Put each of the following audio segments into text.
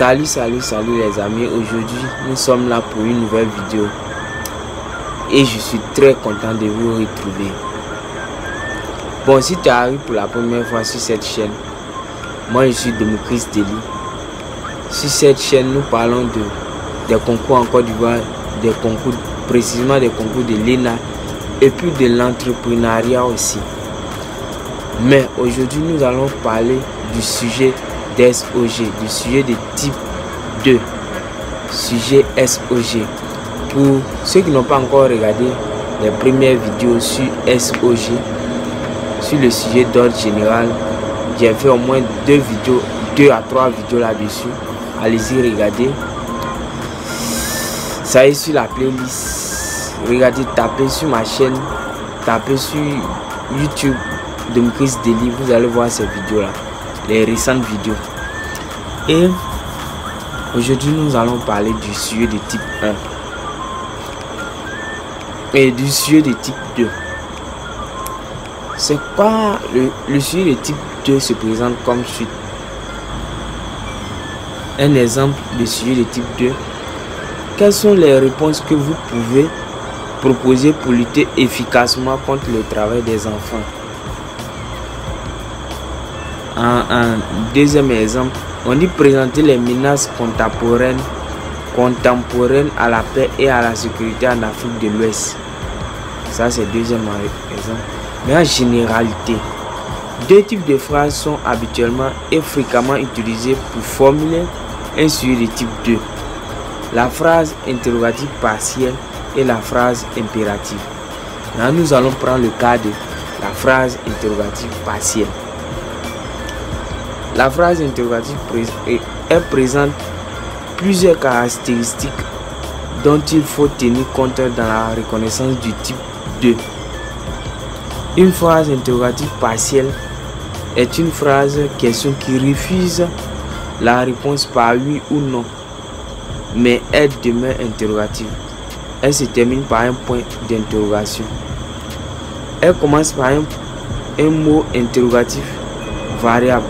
Salut les amis, aujourd'hui nous sommes là pour une nouvelle vidéo et je suis très content de vous retrouver. Bon, si tu arrives pour la première fois sur cette chaîne, moi je suis Demochris Deli. Sur cette chaîne nous parlons des concours en Côte d'Ivoire, des concours, précisément des concours de l'ENA et puis de l'entrepreneuriat aussi. Mais aujourd'hui nous allons parler du sujet des SOG, du sujet de type 2, sujet SOG. Pour ceux qui n'ont pas encore regardé les premières vidéos sur SOG, sur le sujet d'ordre général, j'ai fait au moins 2 à 3 vidéos là-dessus. Allez-y regarder. Ça est sur la playlist. Regardez, tapez sur ma chaîne, tapez sur YouTube Demochris Deli, vous allez voir ces vidéos là, les récentes vidéos. Et aujourd'hui nous allons parler du sujet de type 1 et du sujet de type 2. C'est quoi le sujet de type 2 se présente comme suite. Un exemple de sujet de type 2. Quelles sont les réponses que vous pouvez proposer pour lutter efficacement contre le travail des enfants? Un deuxième exemple, on dit présenter les menaces contemporaines à la paix et à la sécurité en Afrique de l'Ouest. Ça c'est le deuxième exemple. Mais en généralité, 2 types de phrases sont habituellement et fréquemment utilisées pour formuler un sujet de type 2. La phrase interrogative partielle et la phrase impérative. Là, nous allons prendre le cas de la phrase interrogative partielle. La phrase interrogative présente plusieurs caractéristiques dont il faut tenir compte dans la reconnaissance du type 2. Une phrase interrogative partielle est une phrase question qui refuse la réponse par oui ou non, mais elle demeure interrogative. Elle se termine par un point d'interrogation. Elle commence par un mot interrogatif variable.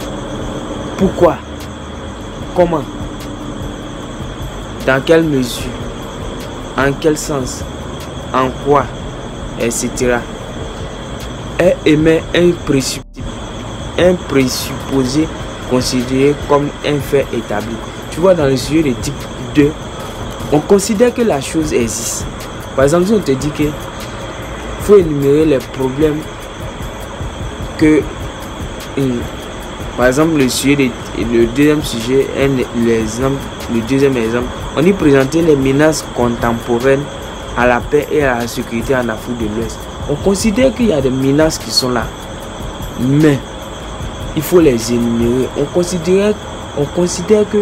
Pourquoi? Comment? Dans quelle mesure? En quel sens? En quoi? Etc. Elle émet un présupposé considéré comme un fait établi. Tu vois, dans le sujet de type 2, on considère que la chose existe. Par exemple, si on te dit que faut énumérer les problèmes que... Par exemple, le deuxième sujet, le deuxième exemple, on dit présenter les menaces contemporaines à la paix et à la sécurité en Afrique de l'Ouest. On considère qu'il y a des menaces qui sont là, mais il faut les énumérer. On considère que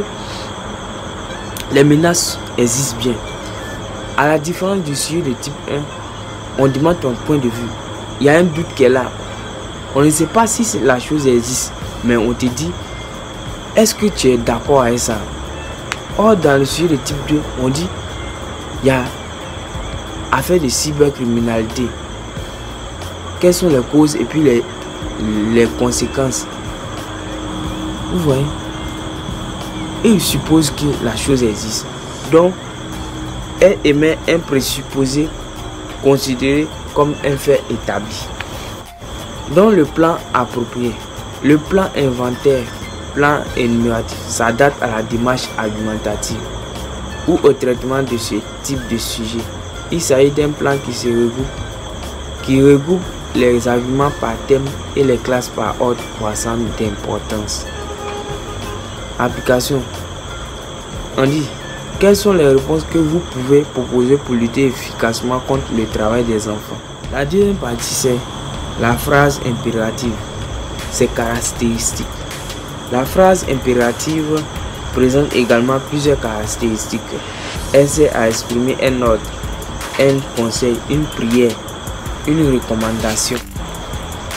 les menaces existent bien. À la différence du sujet de type 1, on demande ton point de vue. Il y a un doute qui est là. On ne sait pas si la chose existe, mais on te dit, est-ce que tu es d'accord avec ça? Or, dans le sujet de type 2, on dit, il y a affaire de cybercriminalité. Quelles sont les causes et puis les conséquences? Vous voyez? Et il suppose que la chose existe. Donc, elle émet un présupposé considéré comme un fait établi. Dans le plan approprié, le plan inventaire, plan énumératif, s'adapte à la démarche argumentative ou au traitement de ce type de sujet. Il s'agit d'un plan qui regroupe les arguments par thème et les classes par ordre croissant d'importance. Application. On dit, quelles sont les réponses que vous pouvez proposer pour lutter efficacement contre le travail des enfants? La deuxième partie, c'est la phrase impérative, ses caractéristiques. La phrase impérative présente également plusieurs caractéristiques. Elle sert à exprimer un ordre, un conseil, une prière, une recommandation.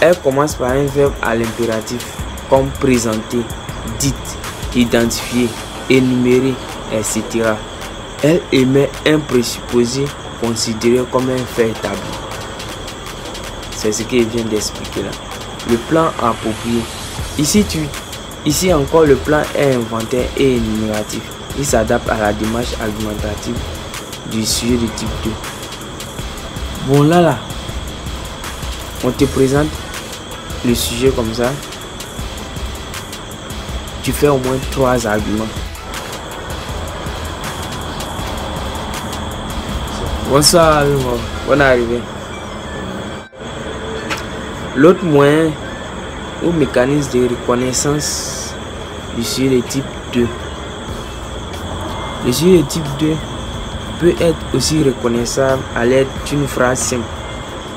Elle commence par un verbe à l'impératif, comme présenter, dites, identifier, énumérer, etc. Elle émet un présupposé considéré comme un fait établi. C'est ce qu'il vient d'expliquer là. Le plan approprié. Ici, Ici encore, le plan est inventaire et énumératif. Il s'adapte à la démarche argumentative du sujet de type 2. Bon, là, on te présente le sujet comme ça. Tu fais au moins 3 arguments. Bonsoir, bonne arrivée. L'autre moyen ou mécanisme de reconnaissance du sujet de type 2. Le sujet de type 2 peut être aussi reconnaissable à l'aide d'une phrase simple,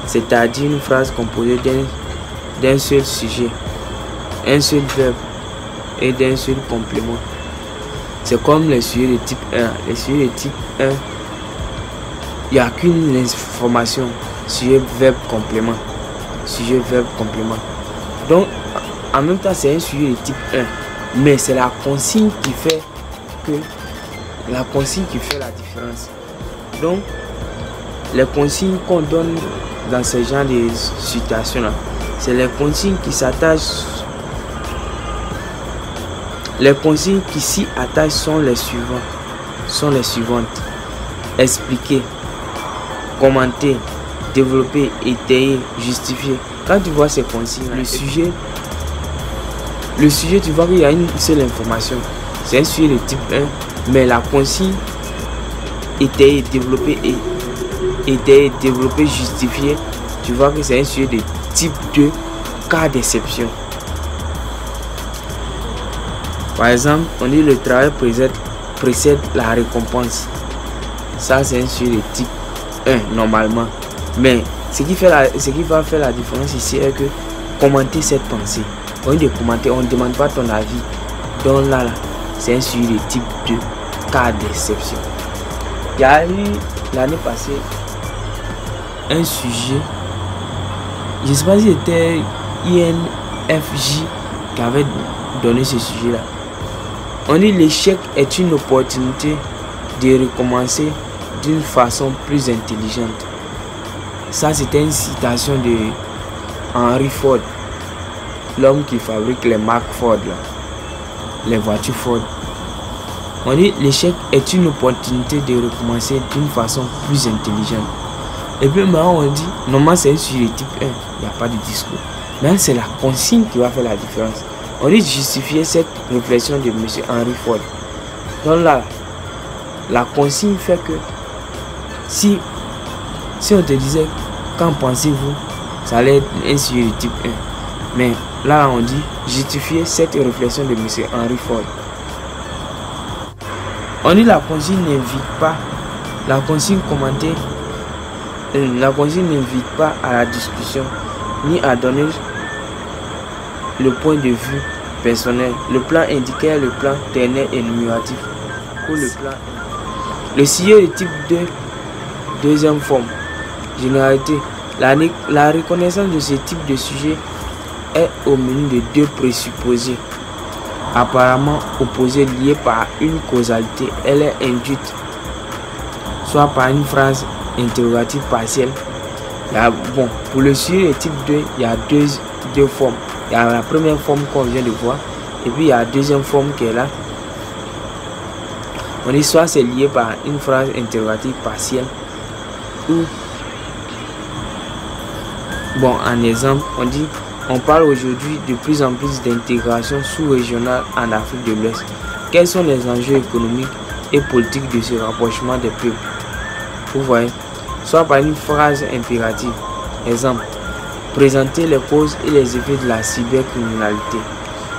c'est-à-dire une phrase composée d'un seul sujet, un seul verbe et d'un seul complément. C'est comme les sujets de type 1. Les sujets de type 1, il n'y a qu'une information, sujet, verbe, complément. Sujet, verbe, complément. Donc, en même temps, c'est un sujet de type 1. Mais c'est la consigne qui fait la différence. Donc, les consignes qu'on donne dans ce genre de situations-là, c'est les consignes qui s'attachent. Les consignes qui s'y attachent sont les suivantes. Expliquer, commenter, développer, étayer, justifier. Quand tu vois ces consignes, le sujet, tu vois qu'il y a une seule information. C'est un sujet de type 1, mais la consigne étayer, développer, justifier, tu vois que c'est un sujet de type 2, cas d'exception. Par exemple, on dit le travail précède la récompense. Ça, c'est un sujet de type 1 normalement. Mais ce qui va faire la différence ici est que commenter cette pensée. Au lieu de commenter, on ne demande pas ton avis. Donc là, c'est un sujet de type 2, cas d'exception. Il y a eu l'année passée un sujet, je ne sais pas si c'était INFJ qui avait donné ce sujet-là. On dit l'échec est une opportunité de recommencer d'une façon plus intelligente. Ça, c'était une citation de Henry Ford, l'homme qui fabrique les marques Ford, là, les voitures Ford. On dit l'échec est une opportunité de recommencer d'une façon plus intelligente. Et puis maintenant on dit, normalement c'est un sujet de type 1, il n'y a pas de discours. Mais c'est la consigne qui va faire la différence. On dit justifier cette réflexion de M. Henry Ford. Donc là, la consigne fait que si on te disait qu'en pensez-vous, ça allait être un sujet de type 1. Mais là on dit justifier cette réflexion de M. Henry Ford. On dit la consigne n'invite pas, la consigne commentée, la consigne n'invite pas à la discussion ni à donner le point de vue personnel. Le plan indiqué, le plan ternaire énumératif ou le plan. Le sujet de type 2, deuxième forme, généralité. La reconnaissance de ce type de sujet est au menu de 2 présupposés apparemment opposés liés par une causalité. Elle est induite soit par une phrase interrogative partielle. Pour le sujet de type 2, il y a deux formes. Il y a la première forme qu'on vient de voir et puis il y a la deuxième forme qui est là. On dit soit c'est lié par une phrase interrogative partielle ou en exemple, on dit on parle aujourd'hui de plus en plus d'intégration sous-régionale en Afrique de l'Ouest. Quels sont les enjeux économiques et politiques de ce rapprochement des peuples? Vous voyez, soit par une phrase impérative. Exemple, présenter les causes et les effets de la cybercriminalité.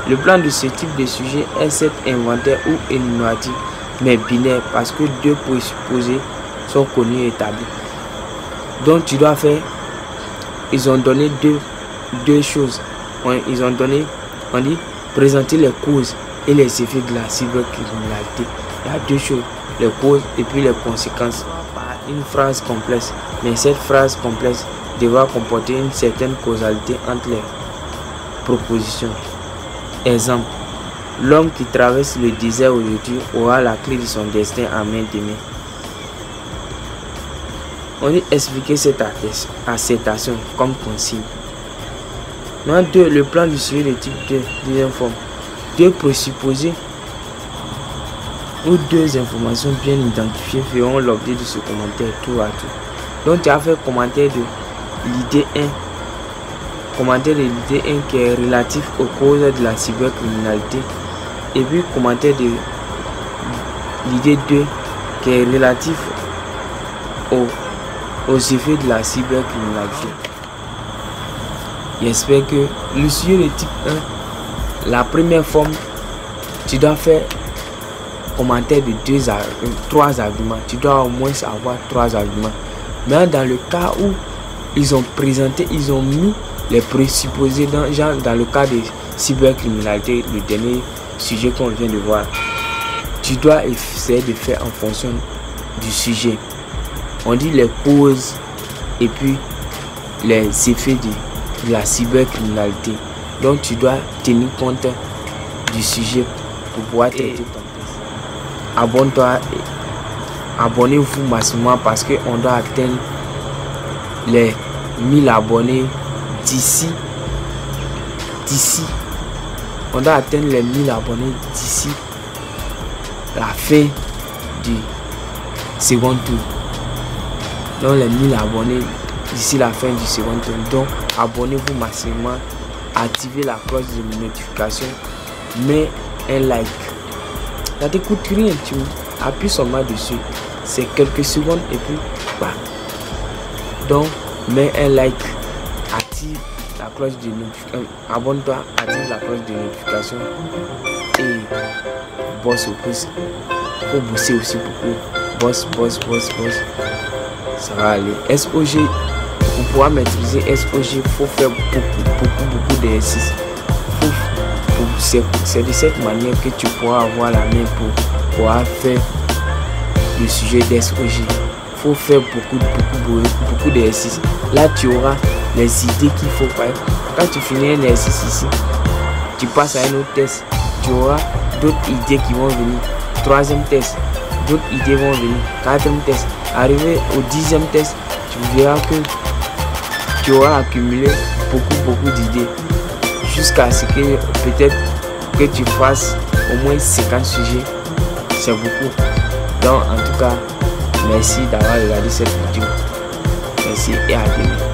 Le plan de ce type de sujet est certes inventaire ou énumératif, mais binaire parce que 2 présupposés sont connus et établis. Donc tu dois faire, ils ont donné deux choses. Ils ont donné, on dit, présenter les causes et les effets de la cybercriminalité. Il y a 2 choses, les causes et puis les conséquences. Une phrase complexe, mais cette phrase complexe devra comporter une certaine causalité entre les propositions. Exemple, l'homme qui traverse le désert aujourd'hui aura la clé de son destin en main de main. On dit expliquer cette assertion comme consigne. Maintenant 2, le plan du sujet de type 2, deuxième forme. 2 présupposés ou 2 informations bien identifiées feront l'objet de ce commentaire tour à tour. Donc tu as fait commentaire de l'idée 1. Commentaire de l'idée 1 qui est relatif aux causes de la cybercriminalité. Et puis commentaire de l'idée 2 qui est relatif aux effets de la cybercriminalité. J'espère que le sujet de type 1, la première forme, tu dois faire commentaire de 3 arguments. Tu dois au moins avoir 3 arguments. Mais dans le cas où ils ont présenté, ils ont mis les présupposés dans le cas de cybercriminalité, le dernier sujet qu'on vient de voir, tu dois essayer de faire en fonction du sujet. On dit les causes et puis les effets de la cybercriminalité. Donc tu dois tenir compte du sujet pour pouvoir traiter ton test. Abonne-toi et abonnez-vous massivement parce qu'on doit atteindre les 1000 abonnés d'ici. On doit atteindre les 1000 abonnés d'ici la fin du second tour. Donc les 1000 abonnés d'ici la fin du second tour. Donc abonnez-vous massivement, activez la cloche de notification, mets un like. Ça te coûte rien, tu appuies seulement dessus. C'est quelques secondes et puis bah. Donc mets un like, active la cloche de notification, abonne-toi, active la cloche de notification et bosse au pouce. Faut bosser aussi beaucoup. Bosse. Ça va aller. SOG, pour pouvoir maîtriser SOG, il faut faire beaucoup d'exercices. C'est de cette manière que tu pourras avoir la main pour pouvoir faire le sujet d'SOG. Il faut faire beaucoup d'exercices. Là, tu auras les idées qu'il faut faire. Quand tu finis un exercice ici, tu passes à un autre test. Tu auras d'autres idées qui vont venir. 3e test, d'autres idées vont venir. 4e test. Arrivé au 10e test, tu verras que tu auras accumulé beaucoup d'idées. Jusqu'à ce que peut-être que tu fasses au moins 50 sujets. C'est beaucoup. Donc en tout cas, merci d'avoir regardé cette vidéo. Merci et à demain.